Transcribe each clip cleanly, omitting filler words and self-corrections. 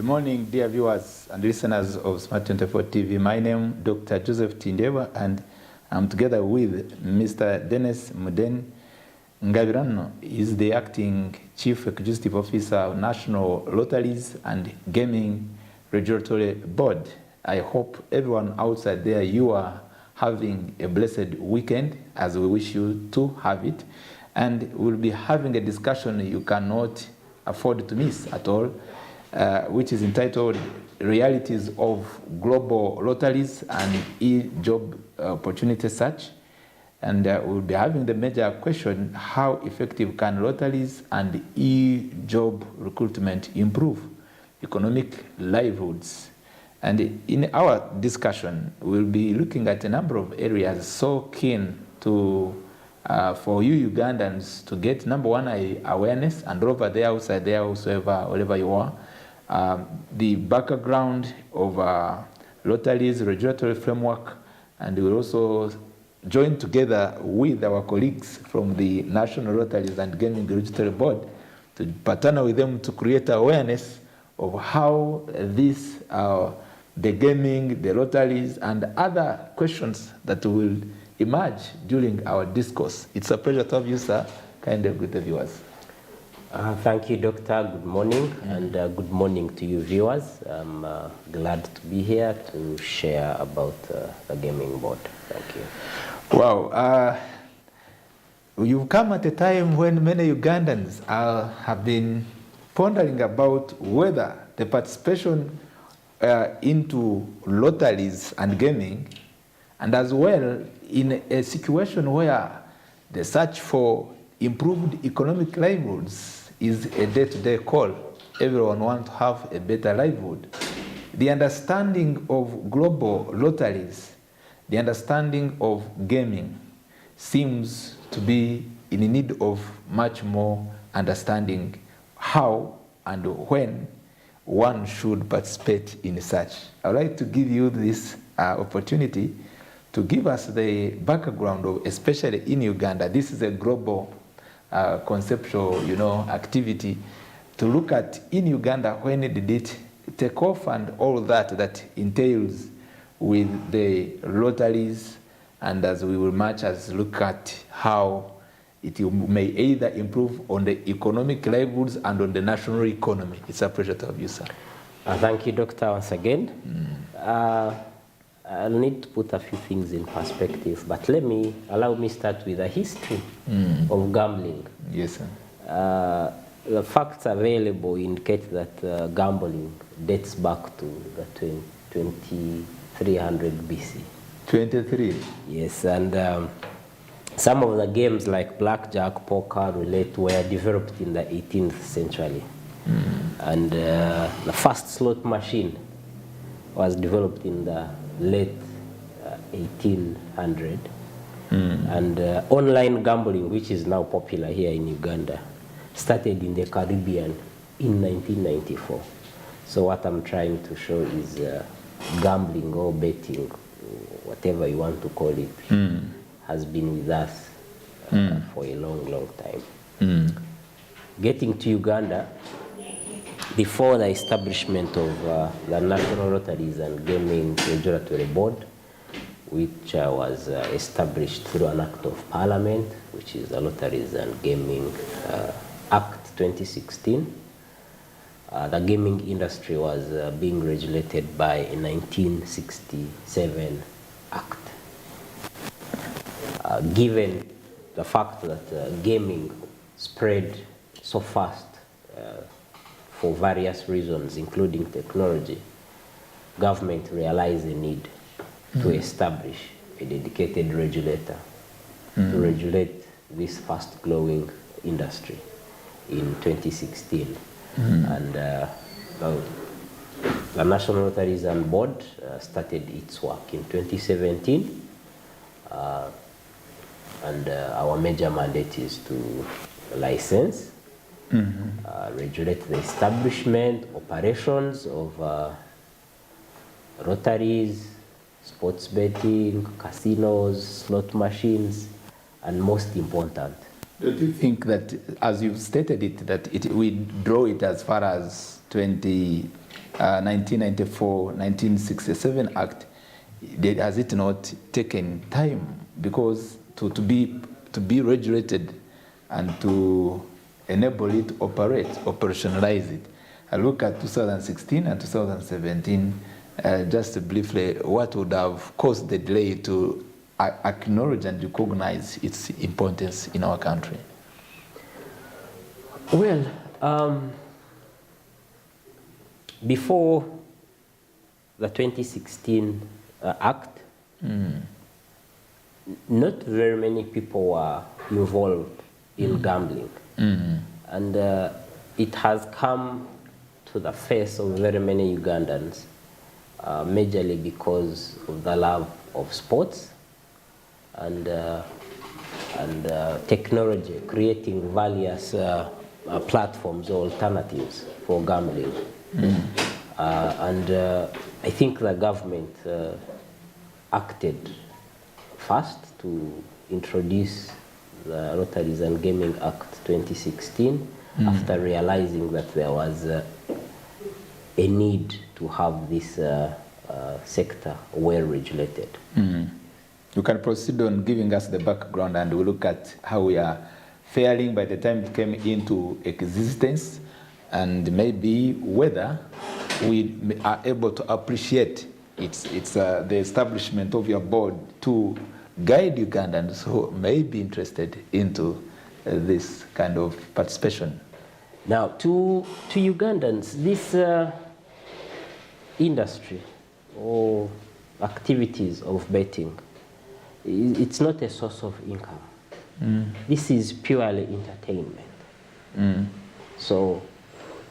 morning, dear viewers and listeners of Smart 24 TV. My name is Dr. Joseph Tindewa, and I'm together with Mr. Dennis Muden Ngabirano. He's the acting Chief Executive Officer of National Lotteries and Gaming Regulatory Board. I hope everyone outside there, you are having a blessed weekend, as we wish you to have it. And we'll be having a discussion you cannot afford to miss at all, which is entitled Realities of Global Lotteries and E-Job Opportunity Search. And we'll be having the major question: how effective can lotteries and e-job recruitment improve economic livelihoods? And in our discussion, we'll be looking at a number of areas so keen to for you Ugandans to get, number one, awareness, and over there, outside there, wherever you are, the background of lotteries, regulatory framework, and we'll also join together with our colleagues from the National Lotteries and Gaming Regulatory Board to partner with them to create awareness of how this, the gaming, the lotteries, and other questions that will emerge during our discourse. It's a pleasure to have you, sir. Kindly greet the viewers. Thank you, Doctor. Good morning, and good morning to you viewers. I'm glad to be here to share about the gaming board. Thank you. Wow. You've come at a time when many Ugandans have been pondering about whether the participation into lotteries and gaming, and as well in a situation where the search for improved economic livelihoods is a day-to-day call. Everyone wants to have a better livelihood. The understanding of global lotteries, the understanding of gaming seems to be in need of much more understanding how and when one should participate in such. I would like to give you this opportunity to give us the background of, especially in Uganda. This is a global conceptual, activity to look at in Uganda. When did it take off, and all that entails with the lotteries, and as we will much as look at how it may either improve on the economic livelihoods and on the national economy. It's a pleasure to have you, sir. Thank you, Doctor, once again. I'll need to put a few things in perspective, but allow me start with a history of gambling. Yes, sir. The facts available indicate that gambling dates back to the 2300 BC. 23? Yes, and some of the games like blackjack, poker, roulette were developed in the 18th century. And the first slot machine was developed in the late 1800. And online gambling, which is now popular here in Uganda, started in the Caribbean in 1994. So what I'm trying to show is gambling or betting, whatever you want to call it, has been with us for a long time. Getting to Uganda, before the establishment of the National Lotteries and Gaming Regulatory Board, which was established through an act of parliament, which is the Lotteries and Gaming Act 2016, the gaming industry was being regulated by a 1967 act. Given the fact that gaming spread so fast for various reasons, including technology, government realized the need to establish a dedicated regulator to regulate this fast-growing industry in 2016. And the National Lotteries and Board started its work in 2017. And our major mandate is to license, regulate the establishment, operations of lotteries, sports betting, casinos, slot machines, and most important, Don't you think that, as you've stated it, that we draw it as far as 1994, 1967 Act, has it not taken time? Because to be regulated and to enable it to operationalize it. I look at 2016 and 2017, just briefly, what would have caused the delay to acknowledge and recognize its importance in our country? Well, before the 2016 Act, not very many people were involved in gambling. And it has come to the face of very many Ugandans, majorly because of the love of sports and technology, creating various platforms or alternatives for gambling. And I think the government acted fast to introduce the Lotteries and Gaming Act 2016 after realizing that there was a need to have this sector well regulated. You can proceed on giving us the background, and we'll look at how we are faring by the time it came into existence, and maybe whether we are able to appreciate the establishment of your board to guide Ugandans who may be interested into this kind of participation. Now, to Ugandans, this industry or activities of betting, it's not a source of income. This is purely entertainment. So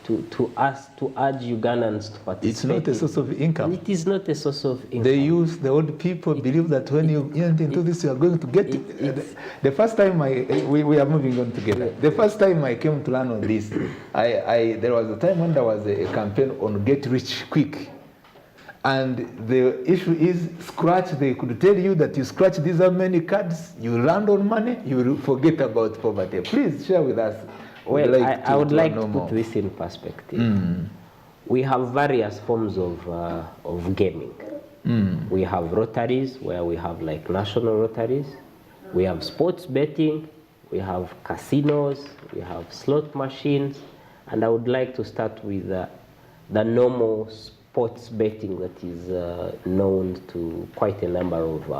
to urge Ugandans to participate. It's not a source of income. It is not a source of income. The old people believe that when you enter into this, you are going to get it. The first time we are moving on together. The first time I came to learn on this, there was a time when there was a campaign on Get Rich Quick. And the issue is scratch. They could tell you that you scratch these are many cards, you land on money, you will forget about poverty. Please share with us. Well, I would like to put this in perspective. We have various forms of gaming. We have lotteries, where we have like national lotteries. We have sports betting. We have casinos. We have slot machines. And I would like to start with the normal sports betting that is known to quite a number of,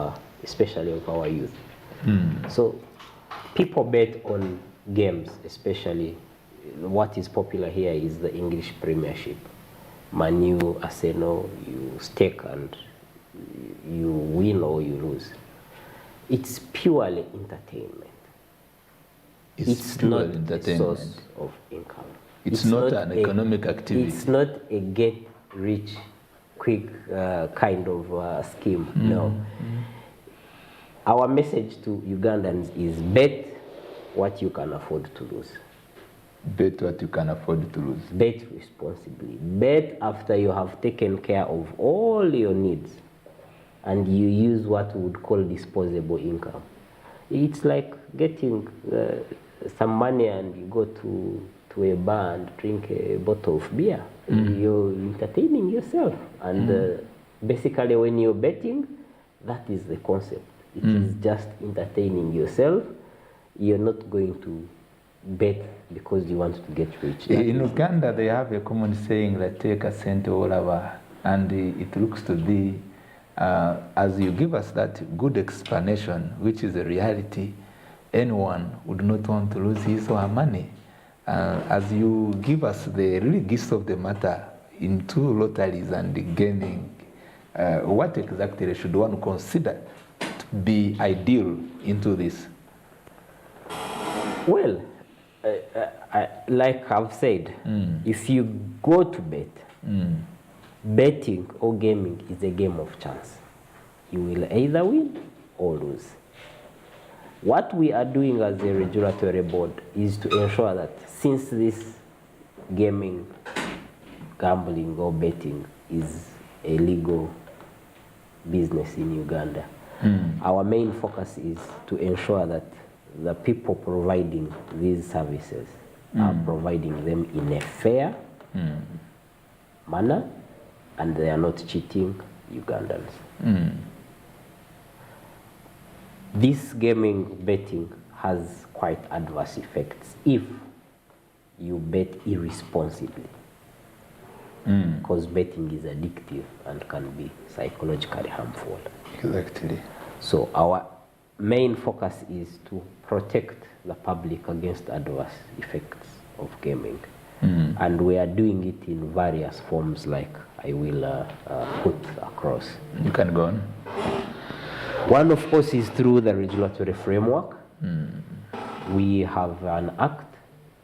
especially of our youth. So people bet on games, especially what is popular here is the English Premiership. Man U, Arsenal, you stake and you win or you lose. It's purely entertainment. It's not a source of income. It's not an economic activity. It's not a get-rich-quick kind of scheme, no. Our message to Ugandans is bet what you can afford to lose. Bet what you can afford to lose. Bet responsibly. Bet after you have taken care of all your needs and you use what we would call disposable income. It's like getting some money and you go to a bar and drink a bottle of beer. You're entertaining yourself. And basically when you're betting, that is the concept. It is just entertaining yourself. You're not going to bet because you want to get rich. In Uganda, they have a common saying that take a cent all over, and it looks to be, as you give us that good explanation, which is a reality, anyone would not want to lose his or her money. As you give us the really gist of the matter into lotteries and gaming, what exactly should one consider to be ideal into this? Well, like I've said, if you go to bet, betting or gaming is a game of chance. You will either win or lose. What we are doing as a regulatory board is to ensure that since this gaming, gambling or betting is a legal business in Uganda, our main focus is to ensure that the people providing these services are providing them in a fair manner, and they are not cheating Ugandans. This gaming betting has quite adverse effects if you bet irresponsibly, because betting is addictive and can be psychologically harmful. Exactly. So our main focus is to protect the public against adverse effects of gaming. And we are doing it in various forms, like I will put across. You can go on. One, of course, is through the regulatory framework. We have an act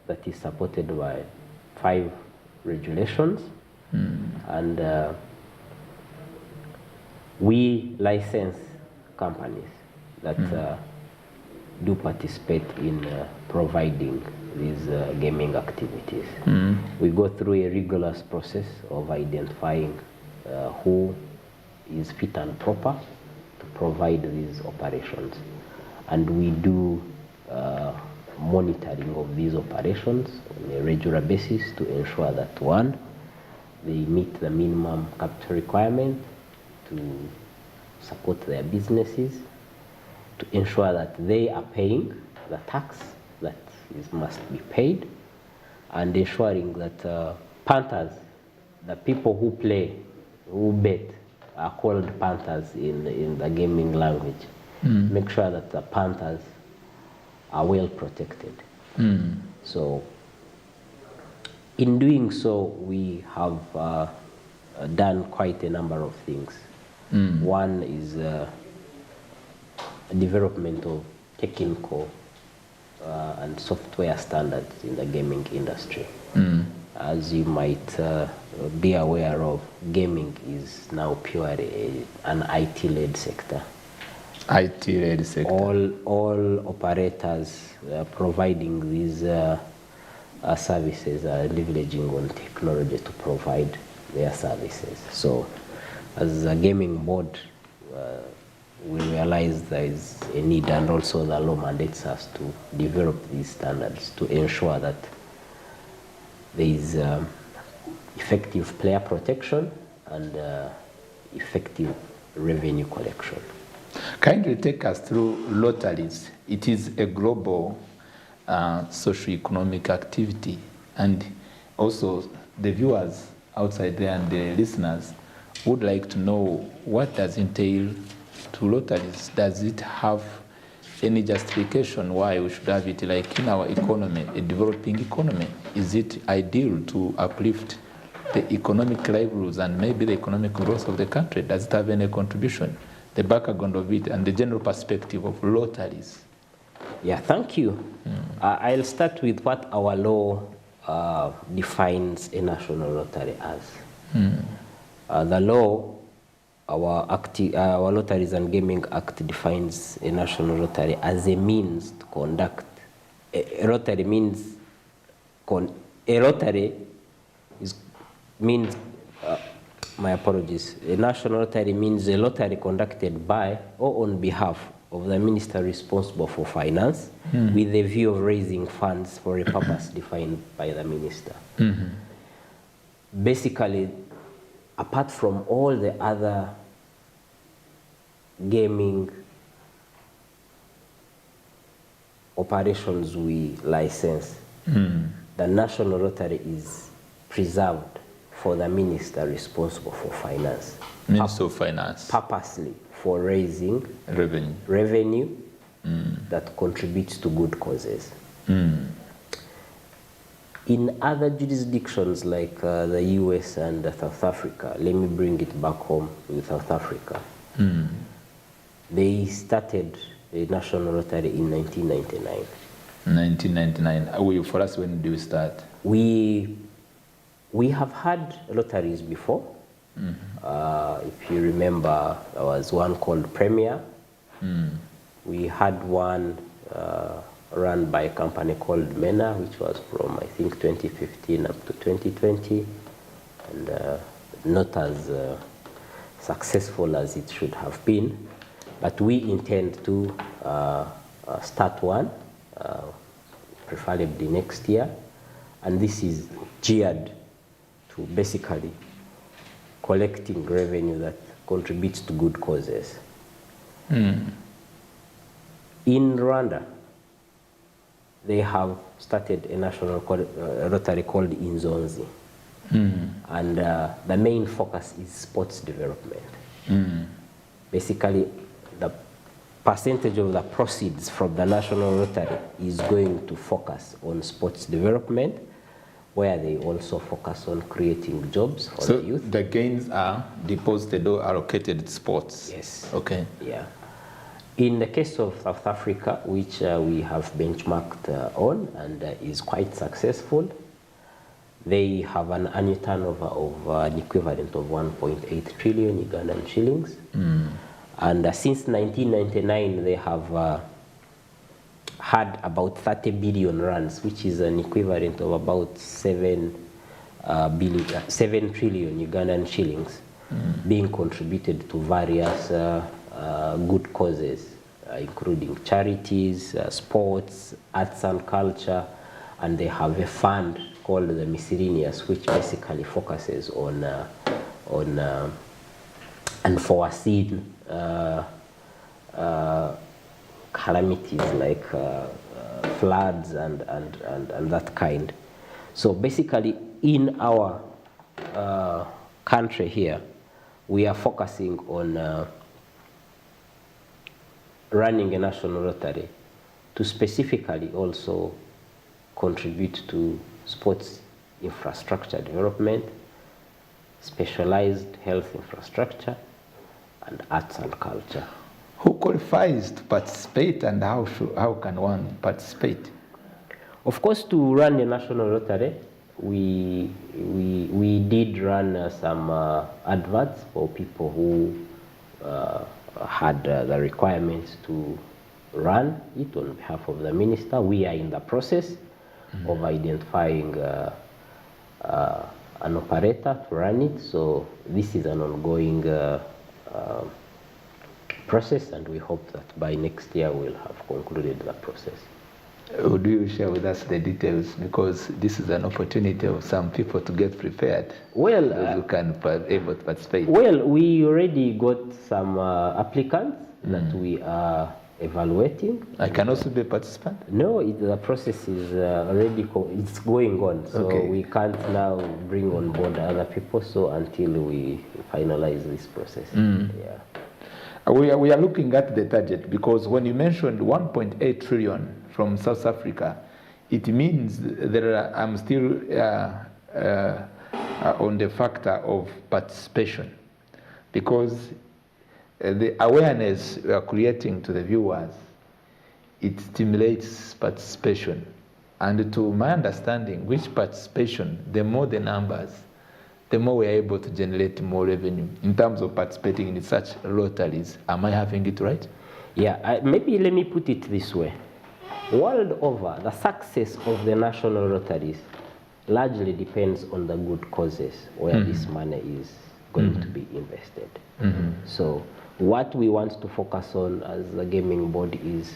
that is supported by 5 regulations, and we license companies that do participate in providing these gaming activities. We go through a rigorous process of identifying who is fit and proper to provide these operations, and we do monitoring of these operations on a regular basis to ensure that, one, they meet the minimum capital requirement to support their businesses, to ensure that they are paying the tax that must be paid, and ensuring that punters, the people who play, who bet, are called punters in the gaming language. Make sure that the punters are well protected. So in doing so, we have done quite a number of things. One is development of technical and software standards in the gaming industry. As you might be aware of, gaming is now purely an IT-led sector. IT-led sector. All operators providing these services are leveraging on technology to provide their services. So, as a gaming board, we realize there is a need, and also the law mandates us to develop these standards to ensure that there is effective player protection and effective revenue collection. Kindly take us through Lotteries. It is a global socio-economic activity, and also the viewers outside there and the listeners would like to know, what does it entail to Lotteries? Does it have any justification why we should have it, like in our economy, a developing economy? Is it ideal to uplift the economic livelihoods and maybe the economic growth of the country? Does it have any contribution? The background of it and the general perspective of Lotteries. Yeah, thank you. I'll start with what our law defines a national lottery as. The law, our Lotteries and Gaming Act, defines a national lottery as a means to conduct. A lottery means my apologies. A national lottery means a lottery conducted by or on behalf of the minister responsible for finance, with the view of raising funds for a purpose defined by the minister. Basically, apart from all the other gaming operations we license, the national lottery is preserved for the minister responsible for finance. Minister of Finance. Purposely for raising revenue that contributes to good causes. In other jurisdictions like the US and South Africa, let me bring it back home with South Africa. They started a national lottery in 1999. 1999. For us, when did we start? We have had lotteries before. If you remember, there was one called Premier. We had one run by a company called MENA, which was from, I think, 2015 up to 2020, and not as successful as it should have been. But we intend to start one, preferably next year. And this is geared to basically collecting revenue that contributes to good causes. In Rwanda, they have started a national Rotary called Inzonzi. And the main focus is sports development. Basically, the percentage of the proceeds from the national Rotary is going to focus on sports development, where they also focus on creating jobs for the youth. So the gains are deposited or allocated to sports? Yes. Okay. Yeah. In the case of South Africa, which we have benchmarked on and is quite successful, they have an annual turnover of an equivalent of 1.8 trillion Ugandan shillings. And since 1999, they have had about 30 billion rands, which is an equivalent of about 7 trillion Ugandan shillings, being contributed to various good causes, including charities, sports, arts and culture, and they have a fund called the Miscellaneous, which basically focuses on unforeseen calamities like floods and that kind. So basically, in our country here, we are focusing on running a national Rotary to specifically also contribute to sports infrastructure development, specialized health infrastructure, and arts and culture. Who qualifies to participate, and how can one participate? Of course, to run a national Rotary, we did run some adverts for people who had the requirements to run it on behalf of the minister. We are in the process of identifying an operator to run it. So this is an ongoing process, and we hope that by next year we'll have concluded the process. Would you share with us the details, because this is an opportunity of some people to get prepared? Well, those who can able to participate. Well, we already got some applicants that we are evaluating. I can also be a participant? No, the process is already it's going on, so we can't now bring on board other people. So until we finalize this process, yeah. We are looking at the target, because when you mentioned 1.8 trillion from South Africa, it means I'm still on the factor of participation, because the awareness we are creating to the viewers, it stimulates participation. And to my understanding, which participation, the more the numbers, the more we are able to generate more revenue in terms of participating in such Rotaries. Am I having it right? Yeah, maybe let me put it this way. World over, the success of the national Rotaries largely depends on the good causes where this money is going to be invested. So what we want to focus on as the gaming board is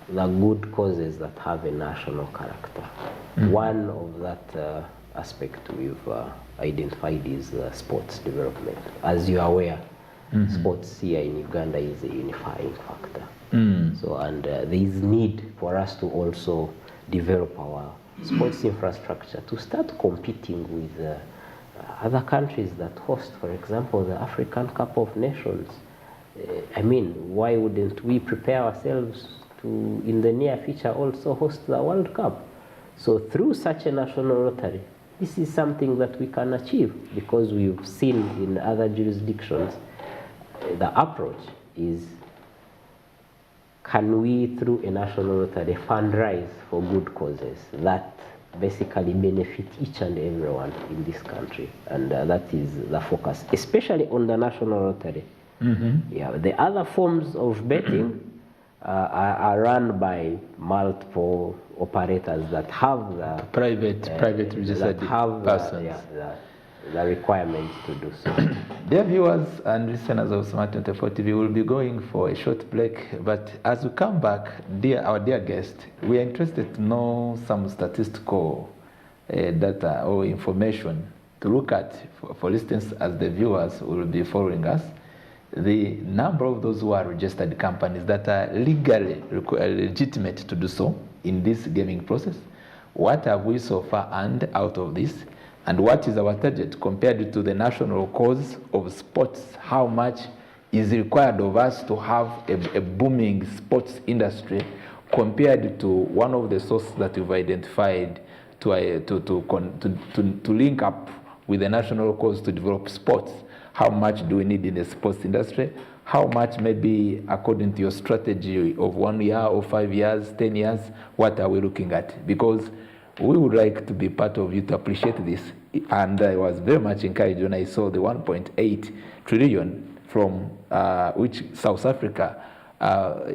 the good causes that have a national character. One of that aspect we've identified is sports development. As you are aware, sports here in Uganda is a unifying factor. So, and there is need for us to also develop our sports infrastructure to start competing with other countries that host, for example, the African Cup of Nations. I mean, why wouldn't we prepare ourselves to, in the near future, also host the World Cup? So through such a national Rotary, this is something that we can achieve, because we've seen in other jurisdictions, the approach is, can we, through a national Rotary, fundraise for good causes that basically benefit each and everyone in this country? And that is the focus, especially on the national Rotary. Yeah, the other forms of betting are run by multiple operators that have the private registered persons. the requirement to do so. Dear viewers and listeners of Smart 24 TV, we'll be going for a short break, but as we come back, our dear guest, we are interested to know some statistical data or information to look at. For instance, as the viewers will be following us, the number of those who are registered companies that are legally legitimate to do so in this gaming process. What have we so far earned out of this? And what is our target compared to the national cause of sports? How much is required of us to have a booming sports industry compared to one of the sources that we've identified to link up with the national cause to develop sports? How much do we need in the sports industry? How much maybe according to your strategy of 1 year or 5 years, 10 years, what are we looking at? Because we would like to be part of you to appreciate this. And I was very much encouraged when I saw the 1.8 trillion from which South Africa, are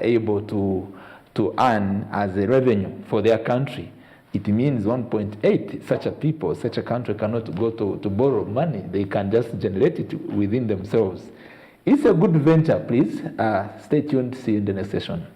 able to earn as a revenue for their country. It means 1.8, such a country cannot go to borrow money. They can just generate it within themselves. It's a good venture, please. Stay tuned. See you in the next session.